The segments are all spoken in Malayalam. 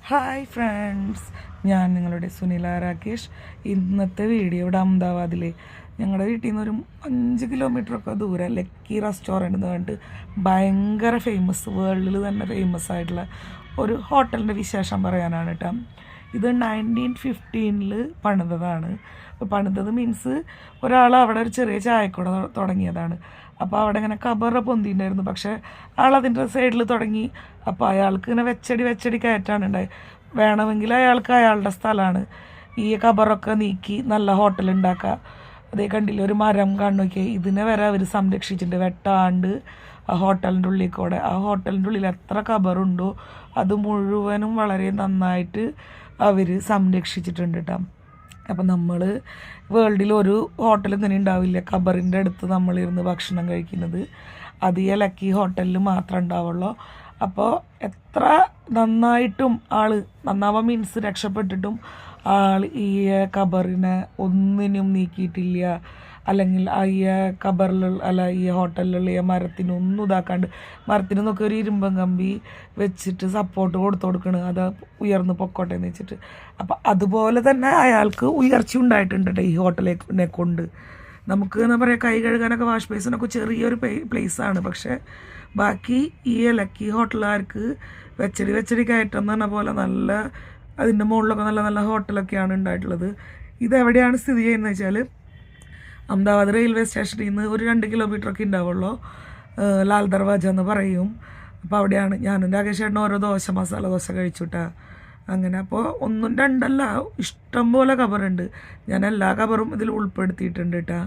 ഹായ് ഫ്രണ്ട്സ്, ഞാൻ നിങ്ങളുടെ സുനില രാകേഷ്. ഇന്നത്തെ വീഡിയോ ഇവിടെ അഹമ്മദാബാദിൽ ഞങ്ങളുടെ വീട്ടിൽ നിന്ന് ഒരു 5 കിലോമീറ്ററൊക്കെ ദൂരെ ലക്കി റെസ്റ്റോറൻറ്റ് എന്ന് പറഞ്ഞിട്ട് ഭയങ്കര ഫേമസ്, വേൾഡിൽ തന്നെ ഫേമസ് ആയിട്ടുള്ള ഒരു ഹോട്ടലിൻ്റെ വിശേഷം പറയാനാണ് കേട്ടോ. ഇത് 1915 പണിതതാണ്. പണിതത് മീൻസ് ഒരാൾ അവിടെ ഒരു ചെറിയ ചായക്കട തുടങ്ങിയതാണ്. അപ്പോൾ അവിടെ ഇങ്ങനെ കബറ പൊന്തിയിട്ടുണ്ടായിരുന്നു. പക്ഷേ ആളതിൻ്റെ സൈഡിൽ തുടങ്ങി. അപ്പോൾ അയാൾക്ക് ഇങ്ങനെ വെച്ചടി കയറ്റാണ് ഉണ്ടായി. വേണമെങ്കിൽ അയാൾക്ക് അയാളുടെ സ്ഥലമാണ് ഈ കബറൊക്കെ നീക്കി നല്ല ഹോട്ടൽ ഉണ്ടാക്കുക. അതേ കണ്ടില്ല, ഒരു മരം കാണുനോക്കിയാൽ ഇതിനെ വരെ അവർ സംരക്ഷിച്ചിട്ടുണ്ട്, വെട്ടാണ്ട് ആ ഹോട്ടലിൻ്റെ ഉള്ളിൽ കൂടെ. ആ ഹോട്ടലിൻ്റെ ഉള്ളിൽ എത്ര കബറുണ്ടോ അത് മുഴുവനും വളരെ നന്നായിട്ട് അവർ സംരക്ഷിച്ചിട്ടുണ്ട് കേട്ടോ. അപ്പം നമ്മൾ വേൾഡിൽ ഒരു ഹോട്ടൽ തന്നെ ഉണ്ടാവില്ല ഖബറിൻ്റെ അടുത്ത് നമ്മളിരുന്ന് ഭക്ഷണം കഴിക്കുന്നത്. അത് ഈ ലക്കി ഹോട്ടലിൽ മാത്രമേ ഉണ്ടാവുള്ളൂ. അപ്പോൾ എത്ര നന്നായിട്ടും നന്നാവാൻ മീൻസ് രക്ഷപ്പെട്ടിട്ടും ഈ ഖബറിനെ ഒന്നിനും നീക്കിയിട്ടില്ല. അല്ലെങ്കിൽ ഈ ഖബറിലുള്ള ഈ ഹോട്ടലിലുള്ള ഈ മരത്തിനൊന്നും ഇതാക്കാണ്ട്, മരത്തിന് നോക്കി ഒരു ഇരുമ്പൻ കമ്പി വെച്ചിട്ട് സപ്പോർട്ട് കൊടുക്കണം, അത് ഉയർന്ന് പൊക്കോട്ടെ എന്ന് വെച്ചിട്ട്. അപ്പം അതുപോലെ തന്നെ അയാൾക്ക് ഉയർച്ച ഉണ്ടായിട്ടുണ്ട് കേട്ടോ ഈ ഹോട്ടലിനെ കൊണ്ട്. നമുക്ക് എന്താ പറയുക, കൈ കഴുകാനൊക്കെ വാഷ് ബേസിനൊക്കെ ചെറിയൊരു പ്ലേസാണ്. പക്ഷേ ബാക്കി ഈ ലക്കി ഹോട്ടലുകാർക്ക് വെച്ചടി കയറ്റം എന്ന് പറഞ്ഞ പോലെ നല്ല അതിൻ്റെ മുകളിലൊക്കെ നല്ല നല്ല ഹോട്ടലൊക്കെയാണ് ഉണ്ടായിട്ടുള്ളത്. ഇതെവിടെയാണ് സ്ഥിതി ചെയ്യുന്നത് വെച്ചാൽ അഹമ്മദാബാദ് റെയിൽവേ സ്റ്റേഷനിൽ നിന്ന് ഒരു 2 കിലോമീറ്ററൊക്കെ ഉണ്ടാവുള്ളൂ. ലാൽ ദർവാജ എന്ന് പറയും. അപ്പോൾ അവിടെയാണ് ഞാനും രാകേഷേട്ടനും ഓരോ മസാല ദോശ കഴിച്ചുട്ടാ. അങ്ങനെ അപ്പോൾ 1, 2 ഇഷ്ടം പോലെ ഖബറുണ്ട്. ഞാൻ എല്ലാ ഖബറും ഇതിൽ ഉൾപ്പെടുത്തിയിട്ടുണ്ട് കേട്ടോ.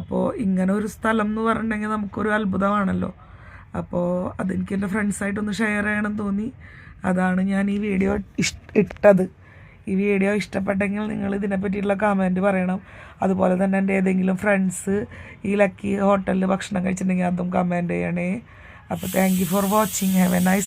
അപ്പോൾ ഇങ്ങനെ ഒരു സ്ഥലം എന്ന് പറഞ്ഞിട്ടുണ്ടെങ്കിൽ നമുക്കൊരു അത്ഭുതമാണല്ലോ. അപ്പോൾ അതെനിക്ക് എൻ്റെ ഫ്രണ്ട്സായിട്ടൊന്ന് ഷെയർ ചെയ്യണമെന്ന് തോന്നി. അതാണ് ഞാൻ ഈ വീഡിയോ ഇട്ടത്. ഈ വീഡിയോ ഇഷ്ടപ്പെട്ടെങ്കിൽ നിങ്ങൾ ഇതിനെപ്പറ്റിയിട്ടുള്ള കമൻറ്റ് പറയണം. അതുപോലെ തന്നെ എൻ്റെ ഏതെങ്കിലും ഫ്രണ്ട്സ് ഈ ലക്കി ഹോട്ടലിൽ ഭക്ഷണം കഴിച്ചിട്ടുണ്ടെങ്കിൽ അതും കമൻറ്റ് ചെയ്യണേ. അപ്പോൾ thank you for watching. Have A nice